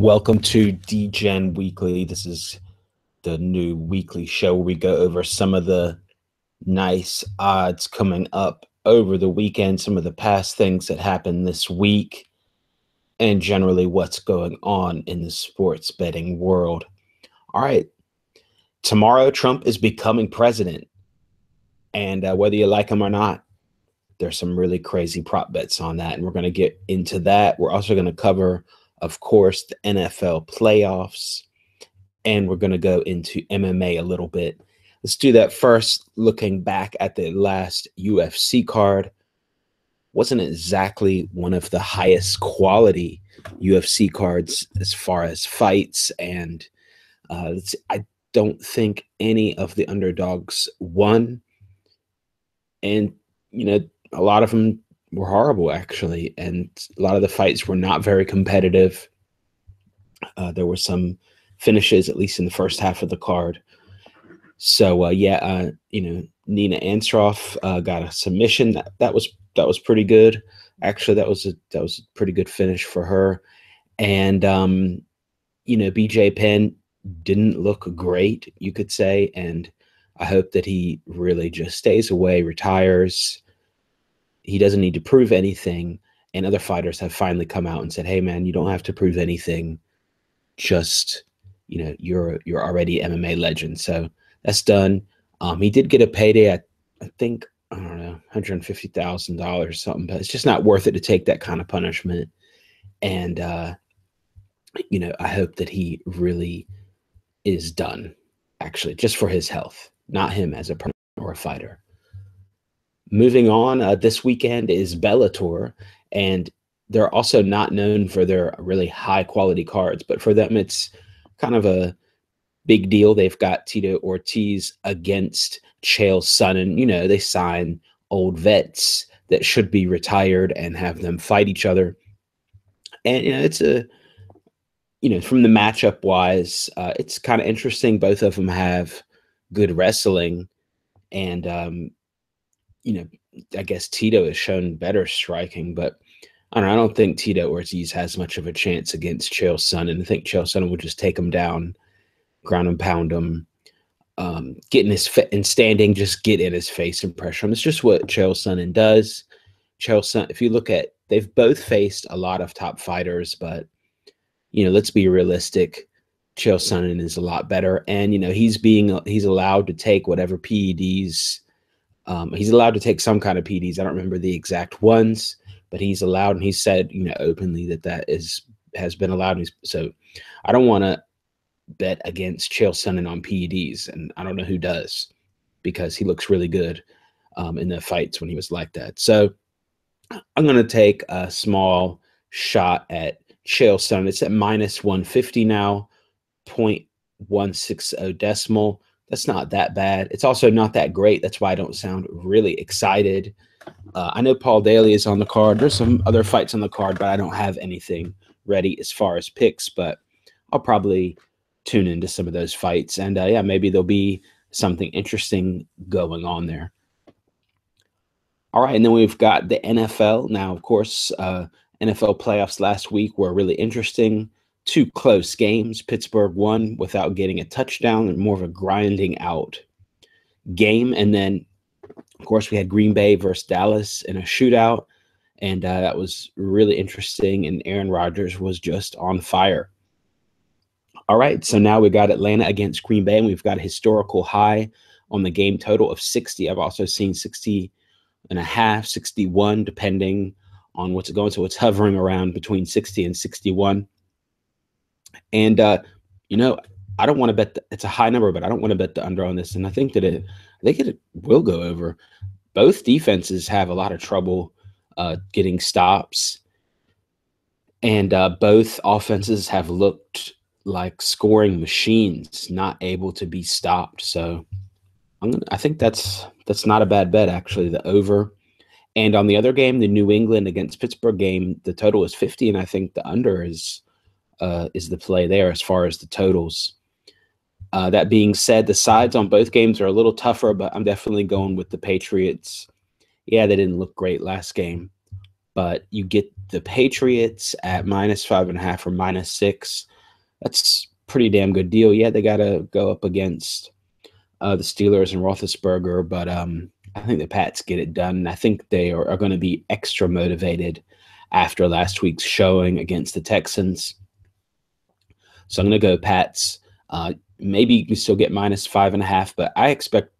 Welcome to Degen Weekly. This is the new weekly show where we go over some of the nice odds coming up over the weekend, some of the past things that happened this week, and generally what's going on in the sports betting world. All right. Tomorrow, Trump is becoming president. And whether you like him or not, there's some really crazy prop bets on that. And we're going to get into that. We're also going to cover, of course, the NFL playoffs. And we're going to go into MMA a little bit. Let's do that first, looking back at the last UFC card. Wasn't exactly one of the highest quality UFC cards as far as fights. And I don't think any of the underdogs won. And, a lot of them were horrible, actually. And a lot of the fights were not very competitive. There were some finishes, at least in the first half of the card. So, Nina Ansaroff got a submission. That was pretty good. Actually, that was a pretty good finish for her. And, BJ Penn didn't look great, you could say. And I hope that he really just stays away, retires. He doesn't need to prove anything. And other fighters have finally come out and said, hey, man, you don't have to prove anything. Just, you're already MMA legend. So that's done. He did get a payday. I think, I don't know, $150,000 or something, but it's just not worth it to take that kind of punishment. And, I hope that he really is done, actually, just for his health, not him as a person or a fighter. Moving on, this weekend is Bellator, and they're also not known for their really high-quality cards, but for them, it's kind of a big deal. They've got Tito Ortiz against Chael Sonnen. They sign old vets that should be retired and have them fight each other. And, it's from the matchup-wise, it's kind of interesting. Both of them have good wrestling, and I guess Tito has shown better striking, but I don't think Tito Ortiz has much of a chance against Chael Sonnen. I think Chael Sonnen would just take him down, ground and pound him, get in his and standing, just get in his face and pressure him. It's just what Chael Sonnen does. Chael Sonnen, if you look at, they've both faced a lot of top fighters, but let's be realistic. Chael Sonnen is a lot better, and he's allowed to take whatever PEDs. He's allowed to take some kind of PEDs. I don't remember the exact ones, but he's allowed, and he said, openly that has been allowed. So I don't want to bet against Chael Sonnen on PEDs, and I don't know who does, because he looks really good in the fights when he was like that. So I'm going to take a small shot at Chael Sonnen. It's at minus 150 now, 0.160 decimal. That's not that bad. It's also not that great. That's why I don't sound really excited. I know Paul Daly is on the card. There's some other fights on the card, but I don't have anything ready as far as picks. But I'll probably tune into some of those fights. And, maybe there'll be something interesting going on there. All right, and then we've got the NFL. Now, of course, NFL playoffs last week were really interesting. 2 close games. Pittsburgh won without getting a touchdown, and more of a grinding out game. And then, of course, we had Green Bay versus Dallas in a shootout, and that was really interesting, and Aaron Rodgers was just on fire. All right, so now we got Atlanta against Green Bay, and we've got a historical high on the game total of 60. I've also seen 60.5, 61, depending on what's going. So it's hovering around between 60 and 61. And, I don't want to bet it's a high number, but I don't want to bet the under on this. And I think that it will go over. Both defenses have a lot of trouble getting stops. And both offenses have looked like scoring machines, not able to be stopped. So I think that's not a bad bet, actually, the over. And on the other game, the New England against Pittsburgh game, the total is 50, and I think the under is the play there as far as the totals. That being said, the sides on both games are a little tougher, but I'm definitely going with the Patriots. Yeah, they didn't look great last game, but you get the Patriots at -5.5 or -6. That's pretty damn good deal. Yeah, they got to go up against the Steelers and Roethlisberger, but I think the Pats get it done. I think they are going to be extra motivated after last week's showing against the Texans. So I'm going to go Pats. Maybe you can still get -5.5, but I expect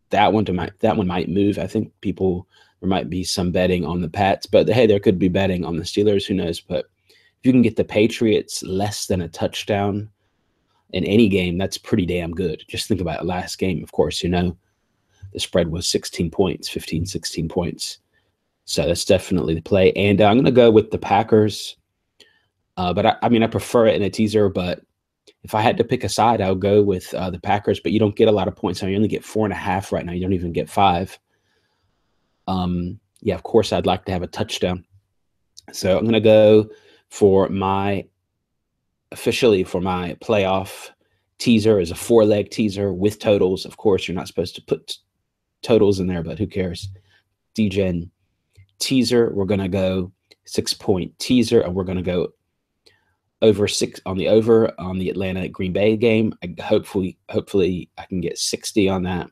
that one might move. I think there might be some betting on the Pats, but hey, there could be betting on the Steelers. Who knows? But if you can get the Patriots less than a touchdown in any game, that's pretty damn good. Just think about it. Last game, of course, the spread was 16 points, 15, 16 points. So that's definitely the play. And I'm going to go with the Packers. But I prefer it in a teaser, but if I had to pick a side, I'll go with the Packers, but you don't get a lot of points. You only get 4.5 right now. You don't even get 5. Yeah, of course, I'd like to have a touchdown. So I'm going to go officially for my playoff teaser is a 4-leg teaser with totals. Of course, you're not supposed to put totals in there, but who cares? Degen teaser. We're going to go 6-point teaser, and we're going to go over 6 on the Atlanta Green Bay game. Hopefully I can get 60 on that.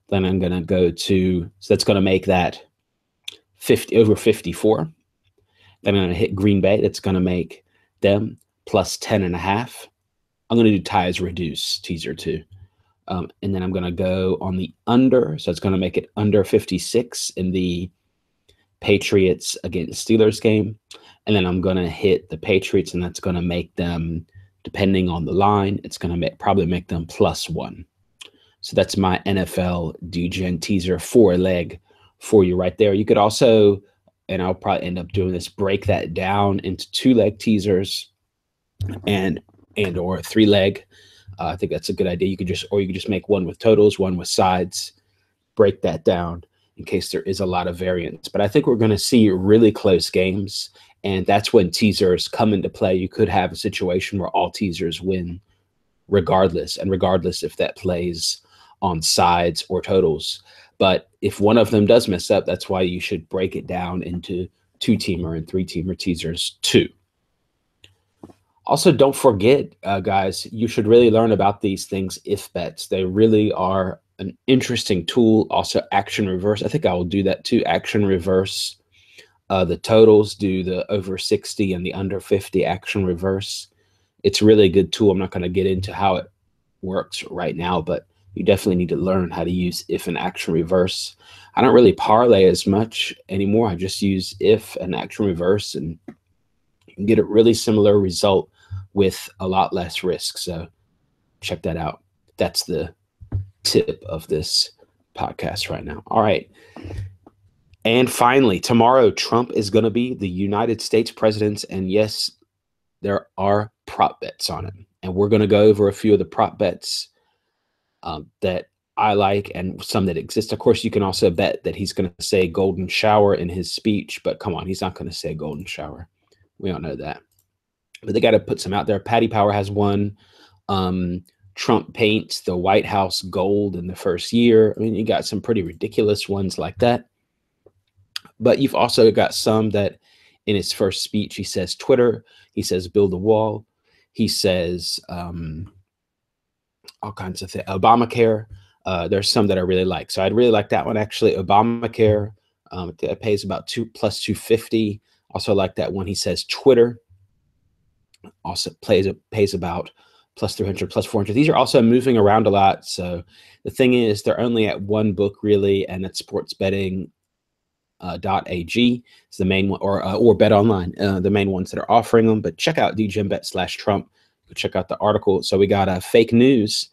Then I'm going to go so that's going to make that 50 over 54. Then I'm going to hit Green Bay. That's going to make them plus 10.5. I'm going to do ties reduce teaser too. And then I'm going to go on the under. So it's going to make it under 56 in the Patriots against Steelers game. And then I'm going to hit the Patriots, and that's going to make them, depending on the line, it's going to probably make them +1. So that's my NFL Degen teaser 4-leg for you right there. You could also, and I'll probably end up doing this, break that down into 2-leg teasers and or 3-leg. I think that's a good idea. You could just make one with totals, one with sides, break that down in case there is a lot of variance. But I think we're going to see really close games, and that's when teasers come into play. You could have a situation where all teasers win regardless if that plays on sides or totals. But if one of them does mess up, that's why you should break it down into 2-teamer and 3-teamer teasers too. Also, don't forget, guys, you should really learn about these things, if bets. They really are an interesting tool. Also, action reverse. I think I will do that too. Action reverse. The totals, do the over 60 and the under 50 action reverse. It's really a good tool. I'm not going to get into how it works right now, but you definitely need to learn how to use if and action reverse. I don't really parlay as much anymore. I just use if and action reverse, and you can get a really similar result with a lot less risk. So check that out. That's the tip of this podcast right now. All right. And finally, tomorrow, Trump is going to be the United States president. And yes, there are prop bets on it. And we're going to go over a few of the prop bets that I like and some that exist. Of course, you can also bet that he's going to say golden shower in his speech. But come on, he's not going to say golden shower. We all know that. But they got to put some out there. Patty Power has one. Trump paints the White House gold in the first year. I mean, you got some pretty ridiculous ones like that. But you've also got some that in his first speech, he says Twitter. He says build a wall. He says all kinds of things. Obamacare. There's some that I really like. So I'd really like that one, actually. Obamacare. It pays about plus 250. Also like that one. He says Twitter. Also pays about plus 300, plus 400. These are also moving around a lot. So the thing is, they're only at one book really, and it's sportsbetting.ag is the main one, or Bet Online, the main ones that are offering them. But check out DGenBet/Trump. Check out the article. So we got fake news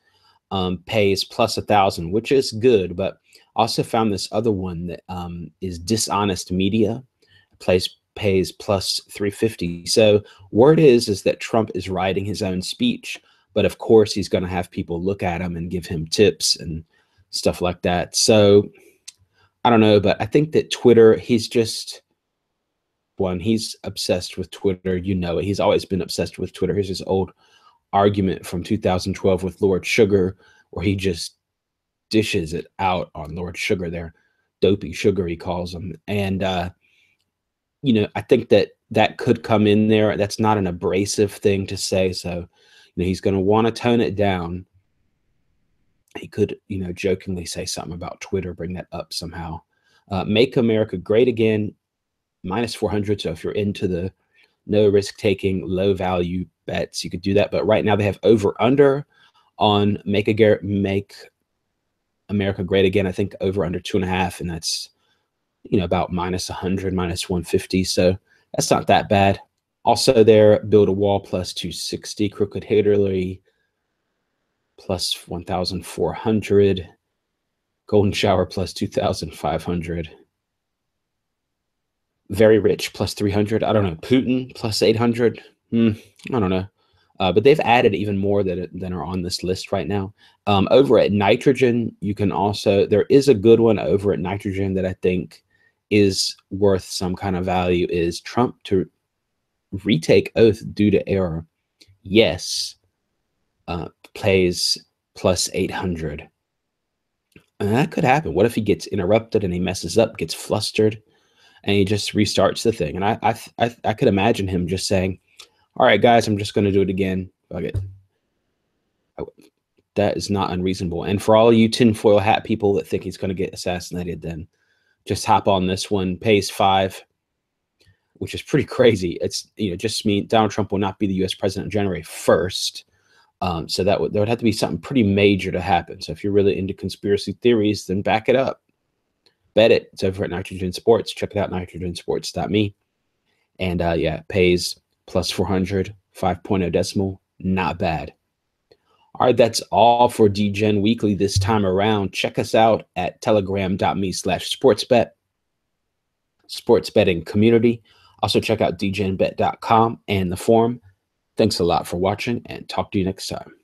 pays plus 1,000, which is good. But also found this other one that is dishonest media pays plus 350. So word is that Trump is writing his own speech, but of course he's going to have people look at him and give him tips and stuff like that. So I don't know, but I think that Twitter, he's obsessed with Twitter. You know it. He's always been obsessed with Twitter. Here's his old argument from 2012 with Lord Sugar, where he just dishes it out on Lord Sugar there. Dopey Sugar, he calls him. And I think that could come in there. That's not an abrasive thing to say. So, he's going to want to tone it down. He could, jokingly say something about Twitter, bring that up somehow. Make America Great Again, -400. So if you're into the no risk taking, low value bets, you could do that. But right now they have over under on Make America Great Again. I think over under 2.5, and that's about -100, -150. So that's not that bad. Also there, Build a Wall +260, Crooked Haterly +1,400, Golden Shower +2,500, Very Rich +300. I don't know. Putin +800. I don't know. But they've added even more than are on this list right now. Over at Nitrogen, you can also, there is a good one over at Nitrogen that I think is worth some kind of value, is Trump to retake oath due to error. Yes. Plays +800. And that could happen. What if he gets interrupted and he messes up, gets flustered, and he just restarts the thing? And I could imagine him just saying, all right, guys, I'm just going to do it again. Fuck it. That is not unreasonable. And for all you tinfoil hat people that think he's going to get assassinated, then just hop on this one. Pays 5, which is pretty crazy. It's, just mean Donald Trump will not be the U.S. president on January 1st. So there would have to be something pretty major to happen. So if you're really into conspiracy theories, then back it up. Bet it. It's over at Nitrogen Sports. Check it out, nitrogensports.me. And yeah, it pays +400, 5.0 decimal. Not bad. All right, that's all for Degen Weekly this time around. Check us out at telegram.me/sportsbet, sports betting community. Also check out degenbet.com and the forum. Thanks a lot for watching, and talk to you next time.